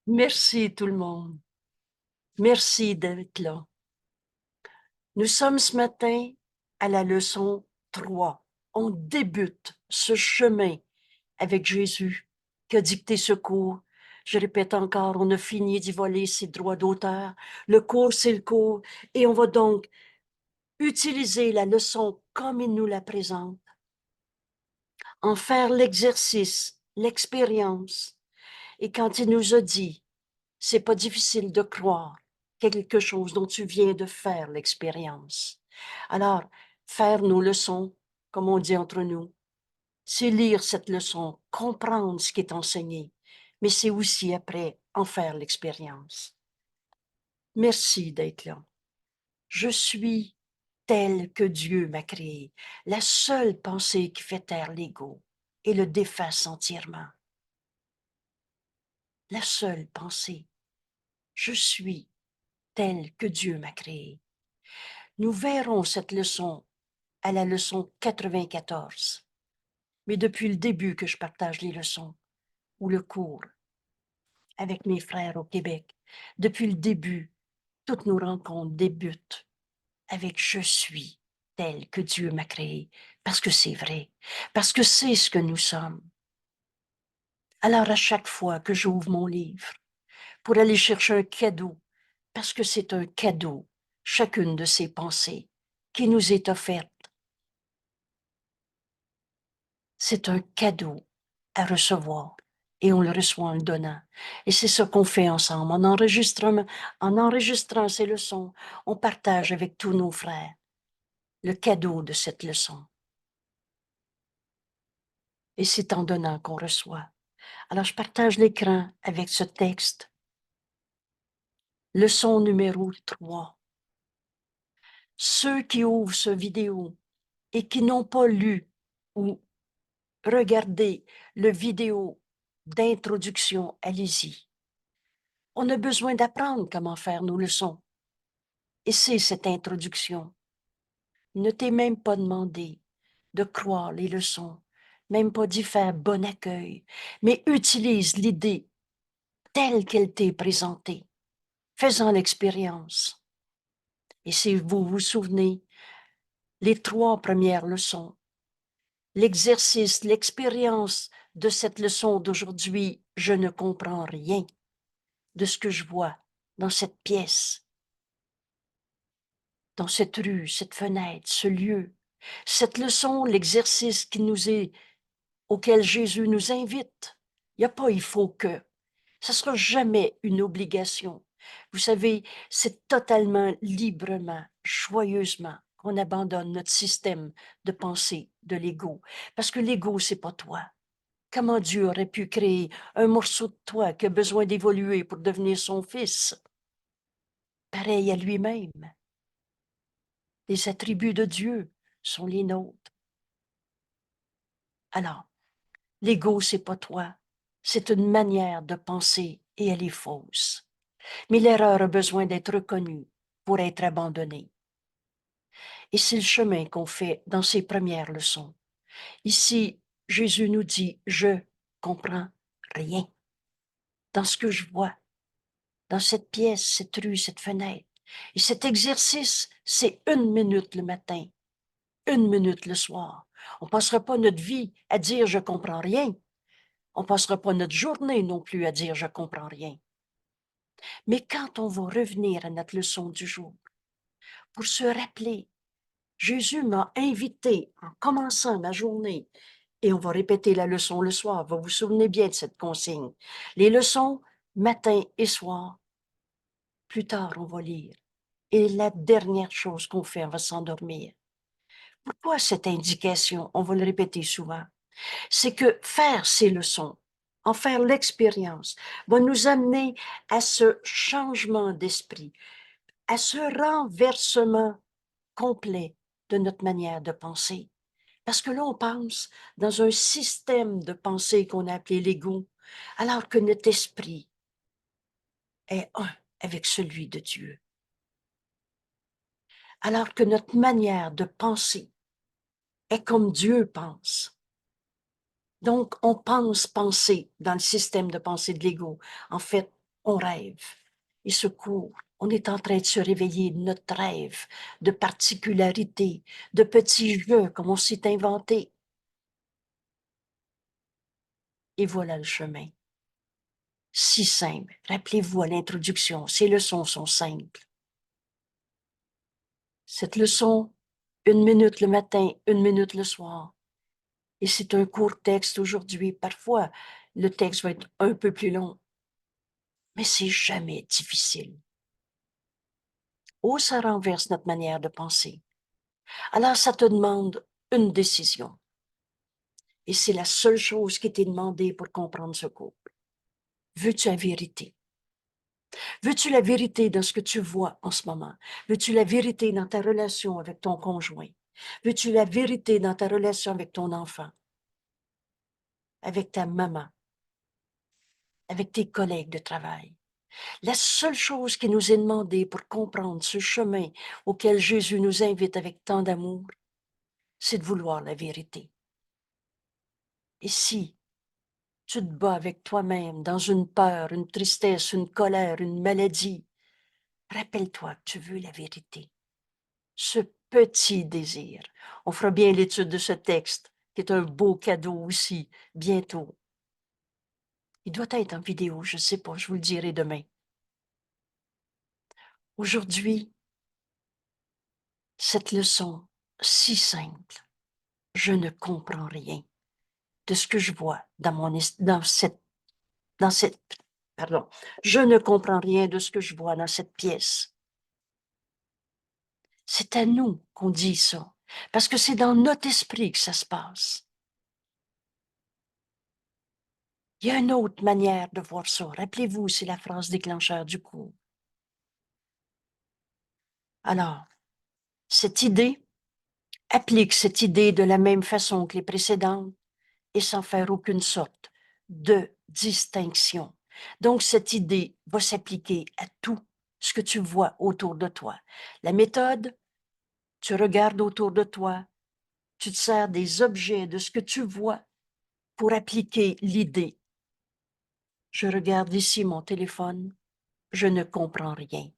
Merci tout le monde. Merci d'être là. Nous sommes ce matin à la leçon 3. On débute ce chemin avec Jésus qui a dicté ce cours. Je répète encore, on a fini d'y voler ses droits d'auteur. Le cours, c'est le cours. Et on va donc utiliser la leçon comme il nous la présente, en faire l'exercice, l'expérience. Et quand il nous a dit, c'est pas difficile de croire quelque chose dont tu viens de faire l'expérience. Alors, faire nos leçons, comme on dit entre nous, c'est lire cette leçon, comprendre ce qui est enseigné, mais c'est aussi après en faire l'expérience. Merci d'être là. Je suis tel que Dieu m'a créé, la seule pensée qui fait taire l'ego et le défasse entièrement. La seule pensée. Je suis tel que Dieu m'a créé. Nous verrons cette leçon à la leçon 94. Mais depuis le début que je partage les leçons ou le cours avec mes frères au Québec, depuis le début, toutes nos rencontres débutent avec je suis tel que Dieu m'a créé, parce que c'est vrai, parce que c'est ce que nous sommes. Alors à chaque fois que j'ouvre mon livre pour aller chercher un cadeau, parce que c'est un cadeau, chacune de ces pensées qui nous est offerte, c'est un cadeau à recevoir et on le reçoit en le donnant. Et c'est ce qu'on fait ensemble. En enregistrant ces leçons, on partage avec tous nos frères le cadeau de cette leçon. Et c'est en donnant qu'on reçoit. Alors, je partage l'écran avec ce texte. Leçon numéro 3. Ceux qui ouvrent ce vidéo et qui n'ont pas lu ou regardé le vidéo d'introduction, allez-y. On a besoin d'apprendre comment faire nos leçons. Et c'est cette introduction. Ne t'ai même pas demandé de croire les leçons, même pas d'y faire bon accueil, mais utilise l'idée telle qu'elle t'est présentée, faisant l'expérience. Et si vous vous souvenez, les 3 premières leçons, l'exercice, l'expérience de cette leçon d'aujourd'hui, je ne comprends rien de ce que je vois dans cette pièce, dans cette rue, cette fenêtre, ce lieu. Cette leçon, l'exercice auquel Jésus nous invite. Il n'y a pas il faut que. Ça ne sera jamais une obligation. Vous savez, c'est totalement librement, joyeusement qu'on abandonne notre système de pensée de l'ego. Parce que l'ego, c'est pas toi. Comment Dieu aurait pu créer un morceau de toi qui a besoin d'évoluer pour devenir son fils? Pareil à lui-même. Les attributs de Dieu sont les nôtres. Alors, l'ego, c'est pas toi. C'est une manière de penser et elle est fausse. Mais l'erreur a besoin d'être reconnue pour être abandonnée. Et c'est le chemin qu'on fait dans ces premières leçons. Ici, Jésus nous dit, je comprends rien dans ce que je vois, dans cette pièce, cette rue, cette fenêtre. Et cet exercice, c'est 1 minute le matin, 1 minute le soir. On ne passera pas notre vie à dire je comprends rien. On ne passera pas notre journée non plus à dire je comprends rien. Mais quand on va revenir à notre leçon du jour, pour se rappeler, Jésus m'a invité en commençant ma journée, et on va répéter la leçon le soir, vous vous souvenez bien de cette consigne. Les leçons, matin et soir, plus tard on va lire. Et la dernière chose qu'on fait, on va s'endormir. Pourquoi cette indication? On va le répéter souvent. C'est que faire ces leçons, en faire l'expérience, va nous amener à ce changement d'esprit, à ce renversement complet de notre manière de penser. Parce que là, on pense dans un système de pensée qu'on a appelé l'ego, alors que notre esprit est un avec celui de Dieu. Alors que notre manière de penser est comme Dieu pense. Donc, on pense penser dans le système de pensée de l'ego. En fait, on rêve. Et ce cours, on est en train de se réveiller de notre rêve, de particularités, de petits jeux comme on s'est inventé. Et voilà le chemin. Si simple. Rappelez-vous à l'introduction, ces leçons sont simples. Cette leçon, 1 minute le matin, 1 minute le soir. Et c'est un court texte aujourd'hui. Parfois, le texte va être un peu plus long, mais c'est jamais difficile. Oh, ça renverse notre manière de penser. Alors, ça te demande une décision. Et c'est la seule chose qui t'est demandée pour comprendre ce couple. Veux-tu la vérité? Veux-tu la vérité dans ce que tu vois en ce moment? Veux-tu la vérité dans ta relation avec ton conjoint? Veux-tu la vérité dans ta relation avec ton enfant? Avec ta maman? Avec tes collègues de travail? La seule chose qui nous est demandée pour comprendre ce chemin auquel Jésus nous invite avec tant d'amour, c'est de vouloir la vérité. Et si tu te bats avec toi-même dans une peur, une tristesse, une colère, une maladie, rappelle-toi que tu veux la vérité. Ce petit désir. On fera bien l'étude de ce texte, qui est un beau cadeau aussi, bientôt. Il doit être en vidéo, je ne sais pas, je vous le dirai demain. Aujourd'hui, cette leçon si simple, je ne comprends rien de ce que je vois pardon, je ne comprends rien de ce que je vois dans cette pièce. C'est à nous qu'on dit ça, parce que c'est dans notre esprit que ça se passe. Il y a une autre manière de voir ça. Rappelez-vous, c'est la phrase déclencheur du cours. Alors, cette idée, applique cette idée de la même façon que les précédentes et sans faire aucune sorte de distinction. Donc, cette idée va s'appliquer à tout ce que tu vois autour de toi. La méthode, tu regardes autour de toi, tu te sers des objets de ce que tu vois pour appliquer l'idée. Je regarde ici mon téléphone, je ne comprends rien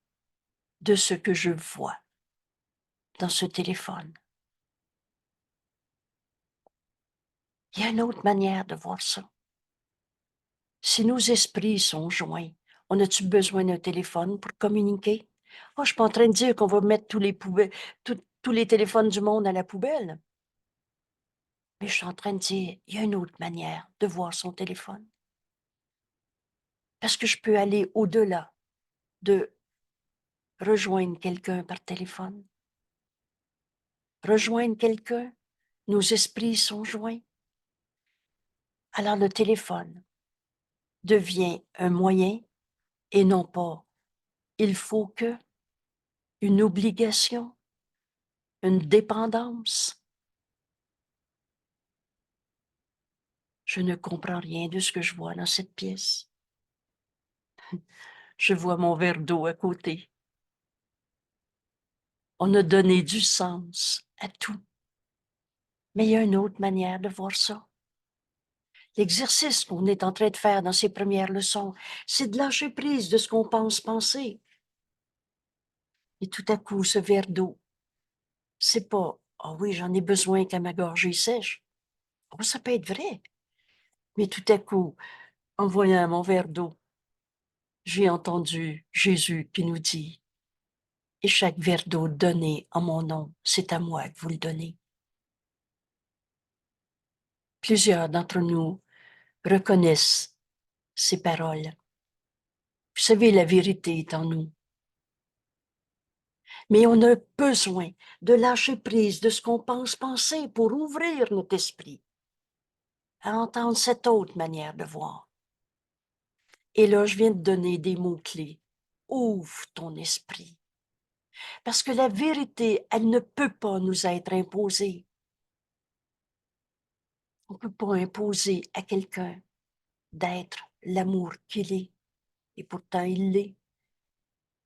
de ce que je vois dans ce téléphone. Il y a une autre manière de voir ça. Si nos esprits sont joints, on a-tu besoin d'un téléphone pour communiquer? Oh, je suis pas en train de dire qu'on va mettre tous les téléphones du monde à la poubelle. Mais je suis en train de dire, il y a une autre manière de voir son téléphone. Parce que je peux aller au-delà de rejoindre quelqu'un par téléphone. Rejoindre quelqu'un, nos esprits sont joints. Alors le téléphone devient un moyen et non pas il faut que, une obligation, une dépendance. Je ne comprends rien de ce que je vois dans cette pièce. Je vois mon verre d'eau à côté. On a donné du sens à tout. Mais il y a une autre manière de voir ça. L'exercice qu'on est en train de faire dans ces premières leçons, c'est de lâcher prise de ce qu'on pense penser. Et tout à coup, ce verre d'eau, c'est pas « Ah oui, j'en ai besoin quand ma gorge est sèche ». Oh, ça peut être vrai. Mais tout à coup, en voyant mon verre d'eau, j'ai entendu Jésus qui nous dit « Et chaque verre d'eau donné en mon nom, c'est à moi que vous le donnez ». Plusieurs d'entre nous reconnaissent ces paroles. Vous savez, la vérité est en nous. Mais on a besoin de lâcher prise de ce qu'on pense penser pour ouvrir notre esprit à entendre cette autre manière de voir. Et là, je viens de donner des mots-clés. Ouvre ton esprit. Parce que la vérité, elle ne peut pas nous être imposée. On ne peut pas imposer à quelqu'un d'être l'amour qu'il est. Et pourtant, il l'est.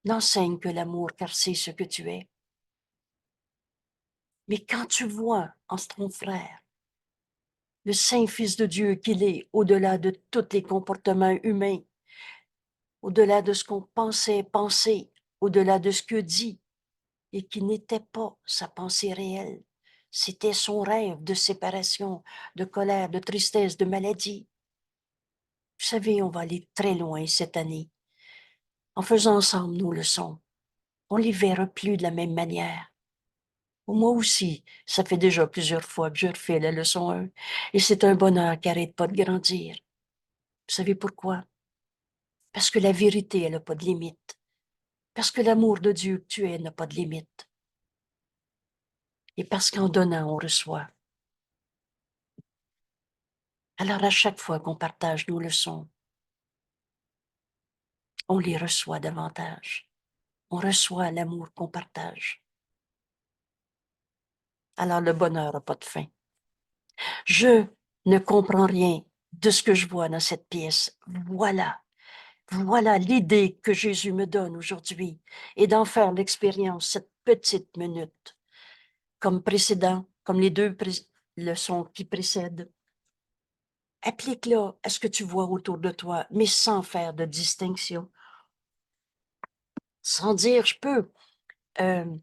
N'enseigne que l'amour, car c'est ce que tu es. Mais quand tu vois en ton frère le Saint-Fils de Dieu qu'il est, au-delà de tous les comportements humains, au-delà de ce qu'on pensait penser, au-delà de ce que dit, et qui n'était pas sa pensée réelle. C'était son rêve de séparation, de colère, de tristesse, de maladie. Vous savez, on va aller très loin cette année. En faisant ensemble nos leçons, on les verra plus de la même manière. Moi aussi, ça fait déjà plusieurs fois que je refais la leçon 1, et c'est un bonheur qui n'arrête pas de grandir. Vous savez pourquoi? Parce que la vérité, elle n'a pas de limite. Parce que l'amour de Dieu que tu es n'a pas de limite. Et parce qu'en donnant, on reçoit. Alors à chaque fois qu'on partage nos leçons, on les reçoit davantage. On reçoit l'amour qu'on partage. Alors le bonheur n'a pas de fin. Je ne comprends rien de ce que je vois dans cette pièce. Voilà l'idée que Jésus me donne aujourd'hui, et d'en faire l'expérience cette petite minute, comme précédent, comme les deux leçons qui précèdent. Applique-la à ce que tu vois autour de toi, mais sans faire de distinction. Sans dire, je peux euh,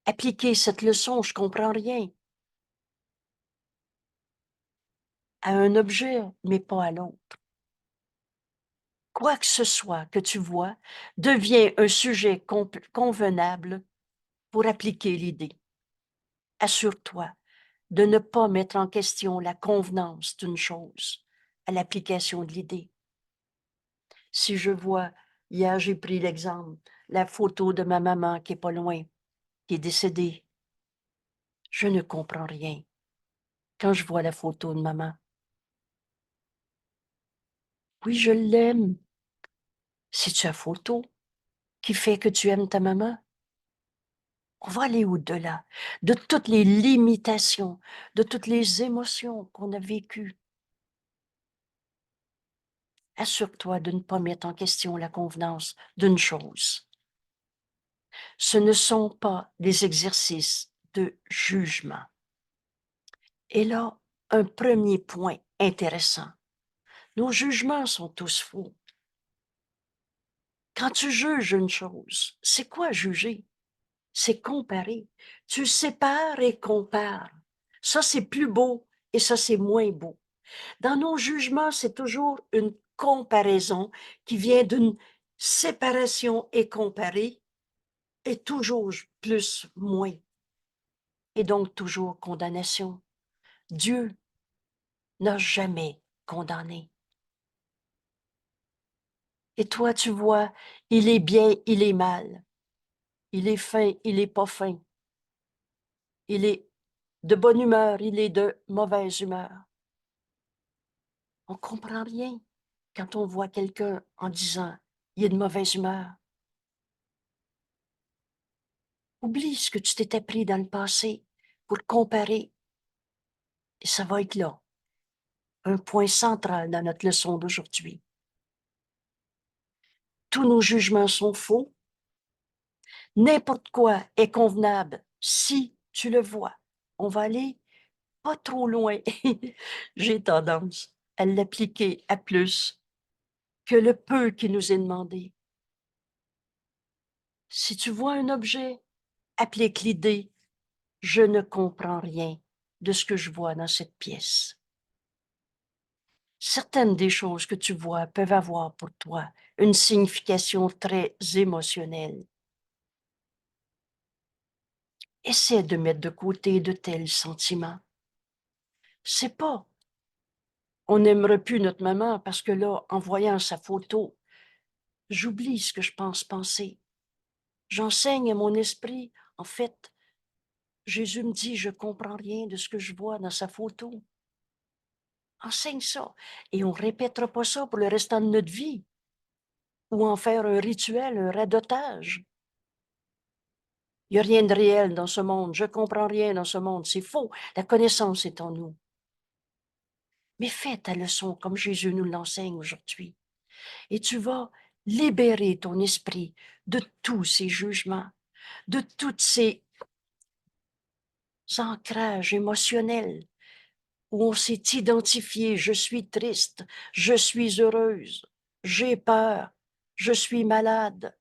appliquer cette leçon, je comprends rien, à un objet, mais pas à l'autre. Quoi que ce soit que tu vois devient un sujet convenable pour appliquer l'idée. Assure-toi de ne pas mettre en question la convenance d'une chose à l'application de l'idée. Si je vois, hier j'ai pris l'exemple, la photo de ma maman qui est pas loin, qui est décédée, je ne comprends rien quand je vois la photo de maman. Oui, je l'aime. C'est-tu la photo qui fait que tu aimes ta maman? On va aller au-delà de toutes les limitations, de toutes les émotions qu'on a vécues. Assure-toi de ne pas mettre en question la convenance d'une chose. Ce ne sont pas des exercices de jugement. Et là, un premier point intéressant. Nos jugements sont tous faux. Quand tu juges une chose, c'est quoi juger? C'est comparer. Tu sépares et compares. Ça, c'est plus beau et ça, c'est moins beau. Dans nos jugements, c'est toujours une comparaison qui vient d'une séparation et comparer, et toujours plus, moins, et donc toujours condamnation. Dieu n'a jamais condamné. Et toi, tu vois, il est bien, il est mal. Il est fin, il est pas fin. Il est de bonne humeur, il est de mauvaise humeur. On comprend rien quand on voit quelqu'un en disant il est de mauvaise humeur. Oublie ce que tu t'étais pris dans le passé pour comparer. Et ça va être là, un point central dans notre leçon d'aujourd'hui. Tous nos jugements sont faux. N'importe quoi est convenable si tu le vois. On va aller pas trop loin. J'ai tendance à l'appliquer à plus que le peu qui nous est demandé. Si tu vois un objet, applique l'idée « je ne comprends rien de ce que je vois dans cette pièce ». Certaines des choses que tu vois peuvent avoir pour toi une signification très émotionnelle. Essaie de mettre de côté de tels sentiments. C'est pas on n'aimerait plus notre maman parce que là, en voyant sa photo, j'oublie ce que je pense penser. J'enseigne à mon esprit, en fait, Jésus me dit, je comprends rien de ce que je vois dans sa photo. Enseigne ça. Et on ne répétera pas ça pour le restant de notre vie. Ou en faire un rituel, un radotage. Il n'y a rien de réel dans ce monde. Je ne comprends rien dans ce monde. C'est faux. La connaissance est en nous. Mais fais ta leçon comme Jésus nous l'enseigne aujourd'hui. Et tu vas libérer ton esprit de tous ces jugements, de tous ces ancrages émotionnels. où on s'est identifié, je suis triste, je suis heureuse, j'ai peur, je suis malade,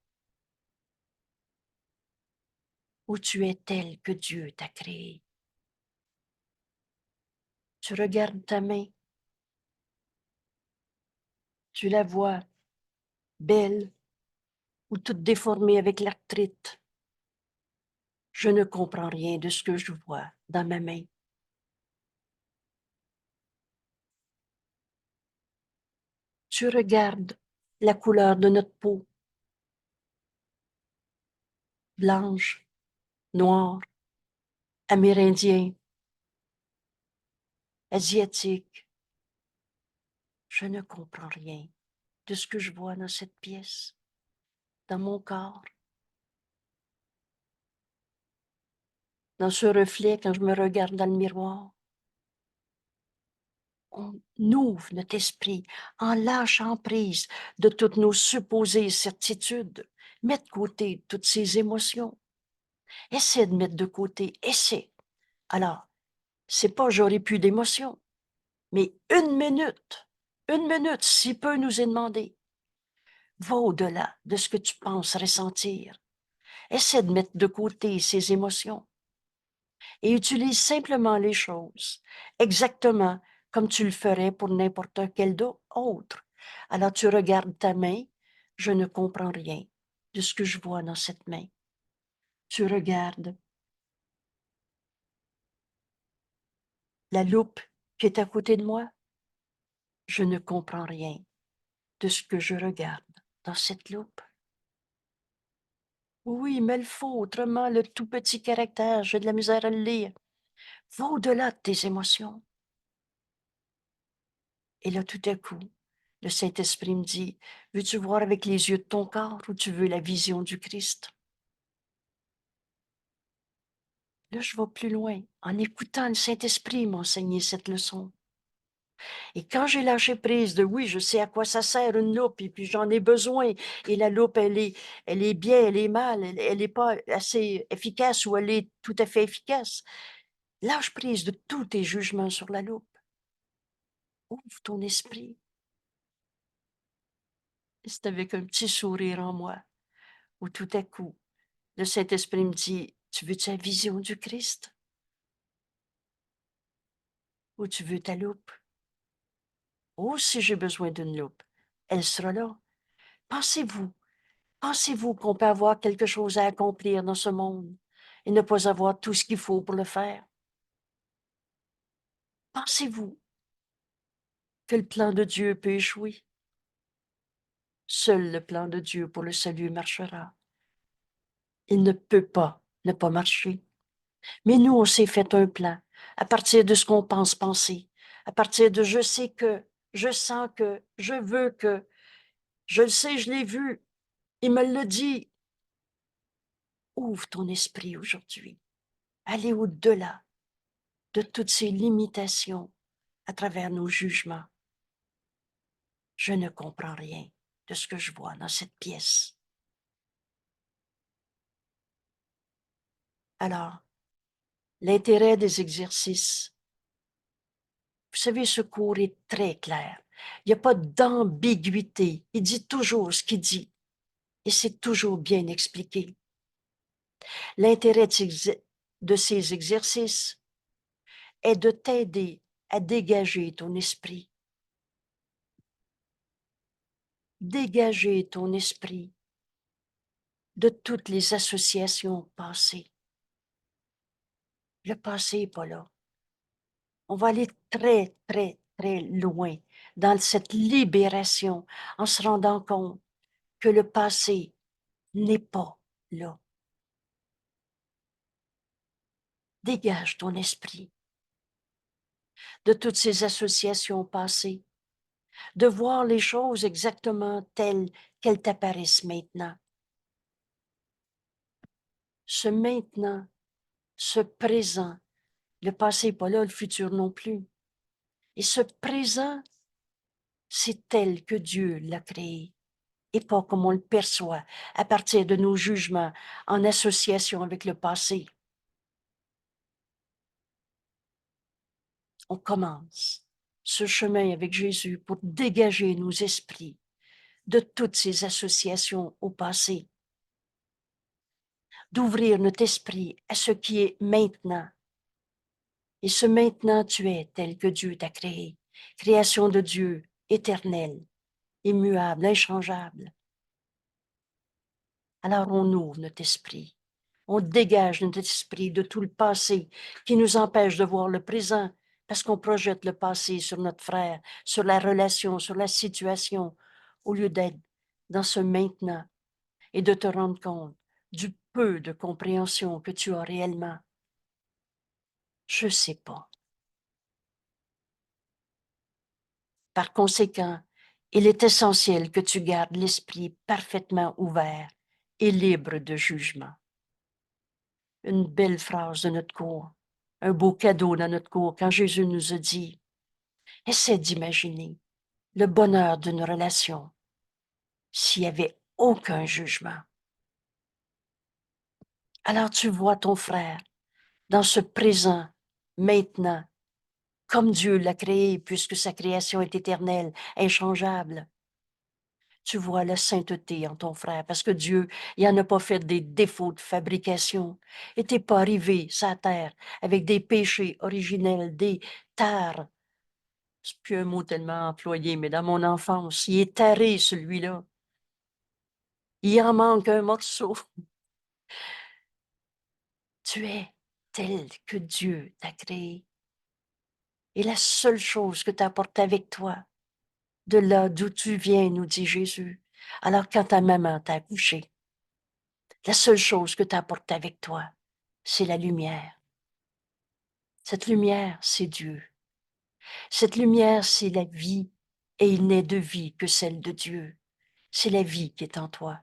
où tu es tel que Dieu t'a créé. Tu regardes ta main, tu la vois belle ou toute déformée avec l'arthrite. Je ne comprends rien de ce que je vois dans ma main. Tu regardes la couleur de notre peau, blanche, noire, amérindien, asiatique. Je ne comprends rien de ce que je vois dans cette pièce, dans mon corps, dans ce reflet quand je me regarde dans le miroir. On ouvre notre esprit en lâchant prise de toutes nos supposées certitudes. Mets de côté toutes ces émotions. Essaie de mettre de côté, essaie. Alors, c'est pas j'aurais plus d'émotions, mais une minute, si peu nous est demandé, va au-delà de ce que tu penses ressentir. Essaie de mettre de côté ces émotions et utilise simplement les choses exactement comme tu le ferais pour n'importe quel autre. Alors tu regardes ta main, je ne comprends rien de ce que je vois dans cette main. Tu regardes la loupe qui est à côté de moi, je ne comprends rien de ce que je regarde dans cette loupe. Oui, mais il faut, autrement le tout petit caractère, j'ai de la misère à le lire. Va au-delà de tes émotions. Et là, tout à coup, le Saint-Esprit me dit, veux-tu voir avec les yeux de ton corps ou tu veux la vision du Christ? Là, je vais plus loin. En écoutant le Saint-Esprit m'enseigner cette leçon. Et quand j'ai lâché prise de oui, je sais à quoi ça sert une loupe et puis j'en ai besoin. Et la loupe, elle est bien, elle est mal, elle est pas assez efficace ou elle est tout à fait efficace. Lâche prise de tous tes jugements sur la loupe. Ouvre ton esprit. Et c'est avec un petit sourire en moi où tout à coup, le Saint-Esprit me dit, tu veux ta vision du Christ ou tu veux ta loupe? Oh, si j'ai besoin d'une loupe, elle sera là. Pensez-vous, pensez-vous qu'on peut avoir quelque chose à accomplir dans ce monde et ne pas avoir tout ce qu'il faut pour le faire? Pensez-vous que le plan de Dieu peut échouer? Seul le plan de Dieu pour le salut marchera. Il ne peut pas ne pas marcher. Mais nous, on s'est fait un plan à partir de ce qu'on pense penser, à partir de je sais que, je sens que, je veux que, je le sais, je l'ai vu, il me le dit. Ouvre ton esprit aujourd'hui. Allez au-delà de toutes ces limitations à travers nos jugements. Je ne comprends rien de ce que je vois dans cette pièce. Alors, l'intérêt des exercices, vous savez, ce cours est très clair. Il n'y a pas d'ambiguïté. Il dit toujours ce qu'il dit. Et c'est toujours bien expliqué. L'intérêt de ces exercices est de t'aider à dégager ton esprit. Dégager ton esprit de toutes les associations passées. Le passé n'est pas là. On va aller très, très, très loin dans cette libération en se rendant compte que le passé n'est pas là. Dégage ton esprit de toutes ces associations passées, de voir les choses exactement telles qu'elles t'apparaissent maintenant. Ce maintenant, ce présent, le passé n'est pas là, le futur non plus. Et ce présent, c'est tel que Dieu l'a créé et pas comme on le perçoit à partir de nos jugements en association avec le passé. on commence ce chemin avec Jésus pour dégager nos esprits de toutes ces associations au passé, d'ouvrir notre esprit à ce qui est maintenant. Et ce maintenant, tu es tel que Dieu t'a créé, création de Dieu, éternelle, immuable, inchangeable. Alors on ouvre notre esprit, on dégage notre esprit de tout le passé qui nous empêche de voir le présent parce qu'on projette le passé sur notre frère, sur la relation, sur la situation, au lieu d'être dans ce maintenant et de te rendre compte du peu de compréhension que tu as réellement. Je ne sais pas. Par conséquent, il est essentiel que tu gardes l'esprit parfaitement ouvert et libre de jugement. Une belle phrase de notre cours, un beau cadeau dans notre cours quand Jésus nous a dit, essaie d'imaginer le bonheur d'une relation s'il n'y avait aucun jugement. Alors tu vois ton frère dans ce présent, maintenant, comme Dieu l'a créé, puisque sa création est éternelle, inchangeable. Tu vois la sainteté en ton frère, parce que Dieu, il n'en a pas fait des défauts de fabrication. Il n'était pas arrivé sur la terre avec des péchés originels, des tares. C'est plus un mot tellement employé, mais dans mon enfance, il est taré, celui-là. Il en manque un morceau. Tu es tel que Dieu t'a créé. Et la seule chose que tu apportes avec toi, de là d'où tu viens, nous dit Jésus, alors quand ta maman t'a accouché, la seule chose que tu apportes avec toi, c'est la lumière. Cette lumière, c'est Dieu. Cette lumière, c'est la vie, et il n'est de vie que celle de Dieu. C'est la vie qui est en toi.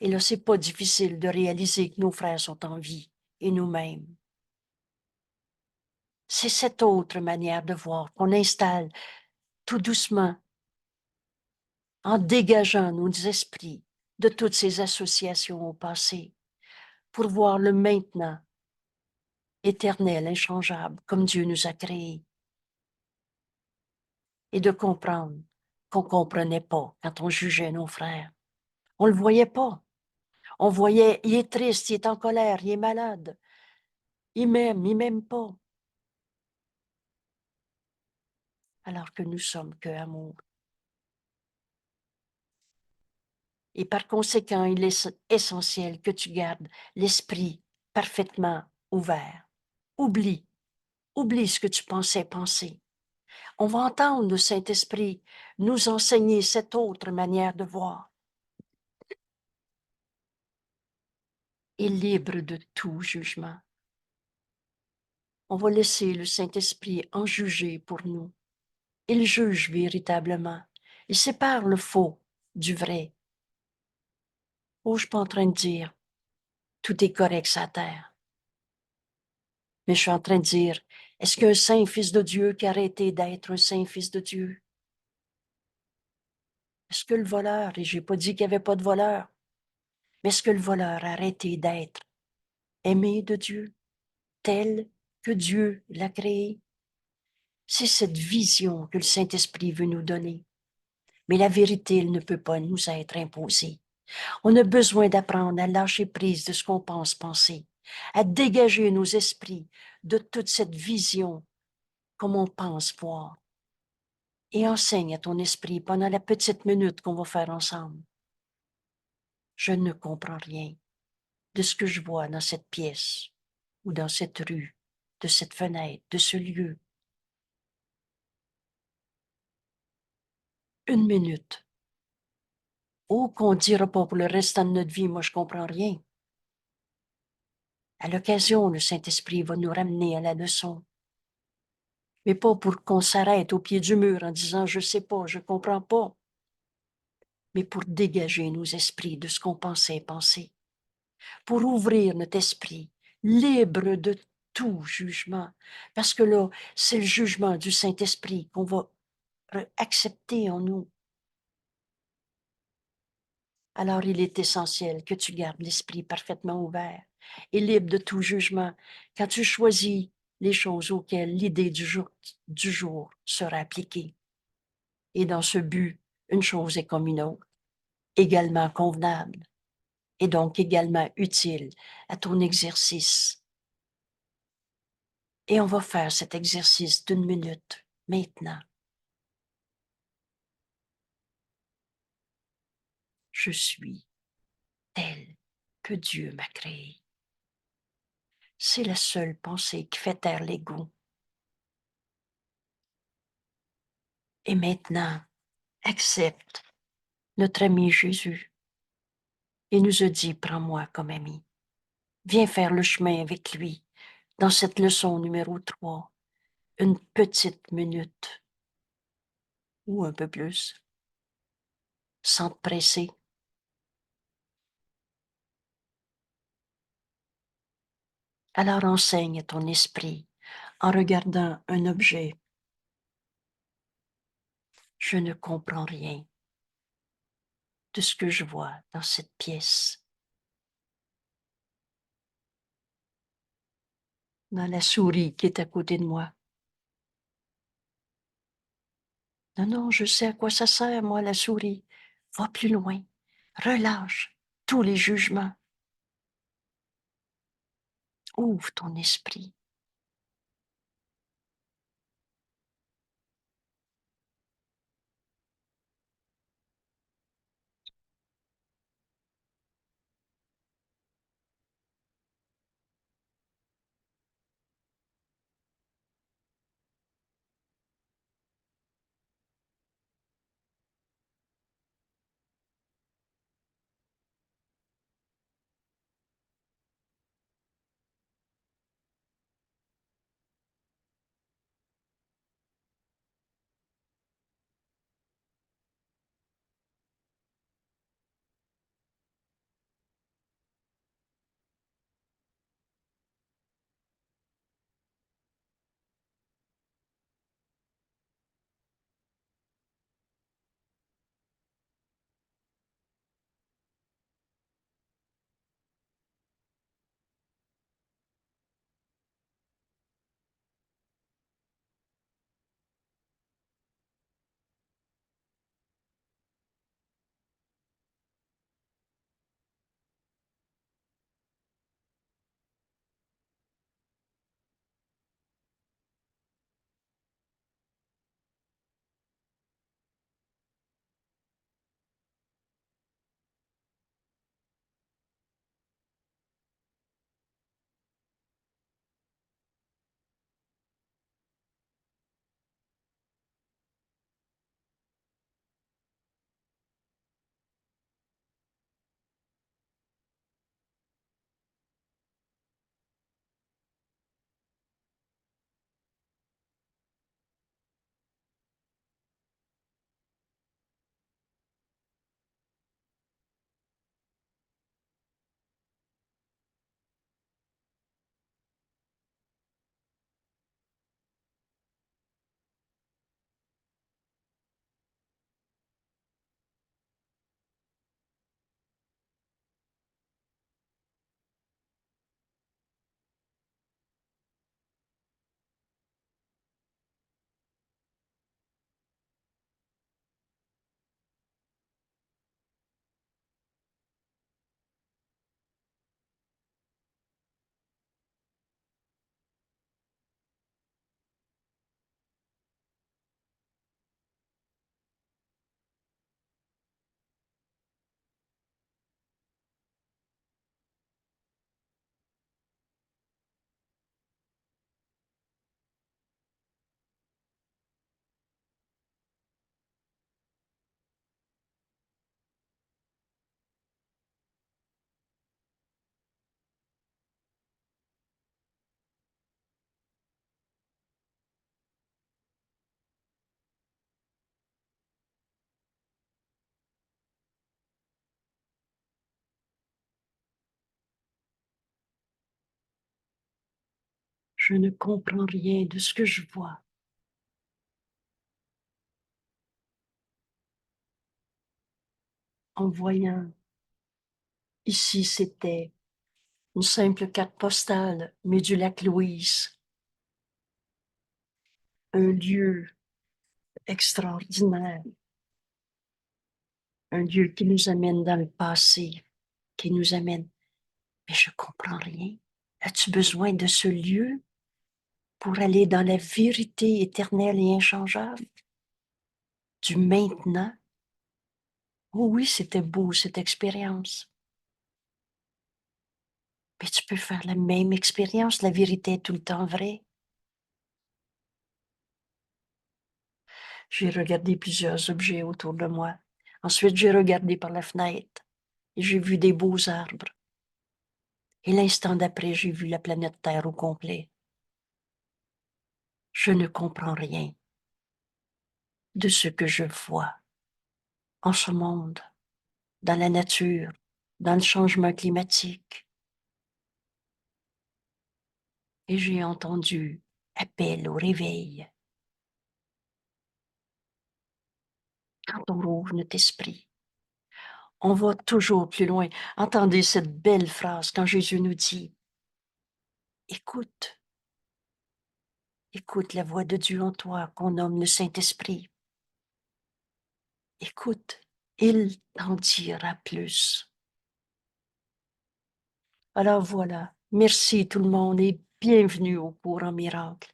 Et là, c'est pas difficile de réaliser que nos frères sont en vie, et nous-mêmes. C'est cette autre manière de voir qu'on installe tout doucement, en dégageant nos esprits de toutes ces associations au passé, pour voir le maintenant, éternel, inchangeable, comme Dieu nous a créés, et de comprendre qu'on ne comprenait pas quand on jugeait nos frères. On ne le voyait pas. On voyait, il est triste, il est en colère, il est malade. Il m'aime pas. Alors que nous sommes que amour. Et par conséquent, il est essentiel que tu gardes l'esprit parfaitement ouvert. Oublie ce que tu pensais penser. On va entendre le Saint-Esprit nous enseigner cette autre manière de voir. Et libre de tout jugement. On va laisser le Saint-Esprit en juger pour nous. Il juge véritablement. Il sépare le faux du vrai. Oh, je suis pas en train de dire tout est correct sur la terre. Mais je suis en train de dire, est-ce qu'un saint fils de Dieu qui a arrêté d'être un saint fils de Dieu? Est-ce que le voleur, et j'ai pas dit qu'il n'y avait pas de voleur, mais est-ce que le voleur a arrêté d'être aimé de Dieu, tel que Dieu l'a créé? C'est cette vision que le Saint-Esprit veut nous donner. Mais la vérité, elle ne peut pas nous être imposée. On a besoin d'apprendre à lâcher prise de ce qu'on pense penser, à dégager nos esprits de toute cette vision comme on pense voir. Et enseigne à ton esprit pendant la petite minute qu'on va faire ensemble. Je ne comprends rien de ce que je vois dans cette pièce ou dans cette rue, de cette fenêtre, de ce lieu. Une minute. Oh, qu'on ne dira pas pour le restant de notre vie, moi je comprends rien. À l'occasion, le Saint-Esprit va nous ramener à la leçon. Mais pas pour qu'on s'arrête au pied du mur en disant « je sais pas, je comprends pas », mais pour dégager nos esprits de ce qu'on pensait penser, pour ouvrir notre esprit libre de tout jugement, parce que là, c'est le jugement du Saint-Esprit qu'on va accepter en nous. Alors il est essentiel que tu gardes l'esprit parfaitement ouvert et libre de tout jugement quand tu choisis les choses auxquelles l'idée du jour sera appliquée. Et dans ce but, une chose est comme une autre, également convenable et donc également utile à ton exercice. Et on va faire cet exercice d'une minute maintenant. Je suis tel que Dieu m'a créé. C'est la seule pensée qui fait taire l'ego. Et maintenant, accepte notre ami Jésus. Il nous a dit, prends-moi comme ami. Viens faire le chemin avec lui dans cette leçon numéro 3, une petite minute ou un peu plus, sans te presser. Alors enseigne à ton esprit en regardant un objet. Je ne comprends rien de ce que je vois dans cette pièce. Dans la souris qui est à côté de moi. Non, non, je sais à quoi ça sert, moi, la souris. Va plus loin. Relâche tous les jugements. Ouvre ton esprit. Je ne comprends rien de ce que je vois. En voyant, ici c'était une simple carte postale, mais du lac Louise. un lieu extraordinaire, un lieu qui nous amène dans le passé, qui nous amène. Mais je comprends rien. As-tu besoin de ce lieu pour aller dans la vérité éternelle et inchangeable du maintenant? Oh oui, c'était beau cette expérience. Mais tu peux faire la même expérience, la vérité est tout le temps vraie. J'ai regardé plusieurs objets autour de moi. Ensuite, j'ai regardé par la fenêtre et j'ai vu des beaux arbres. Et l'instant d'après, j'ai vu la planète Terre au complet. Je ne comprends rien de ce que je vois en ce monde, dans la nature, dans le changement climatique. Et j'ai entendu appel au réveil. Quand on rouvre notre esprit, on va toujours plus loin. Entendez cette belle phrase quand Jésus nous dit, écoute, écoute la voix de Dieu en toi qu'on nomme le Saint-Esprit. Écoute, il t'en dira plus. Alors voilà, merci tout le monde et bienvenue au cours en miracle.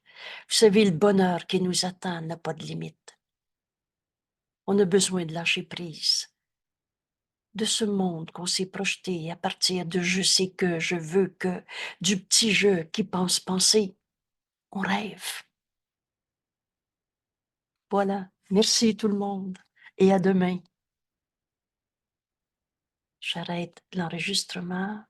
Vous savez, le bonheur qui nous attend n'a pas de limite. On a besoin de lâcher prise de ce monde qu'on s'est projeté à partir de je sais que, je veux que, du petit jeu qui pense penser. On rêve. Voilà. Merci tout le monde et à demain. J'arrête l'enregistrement.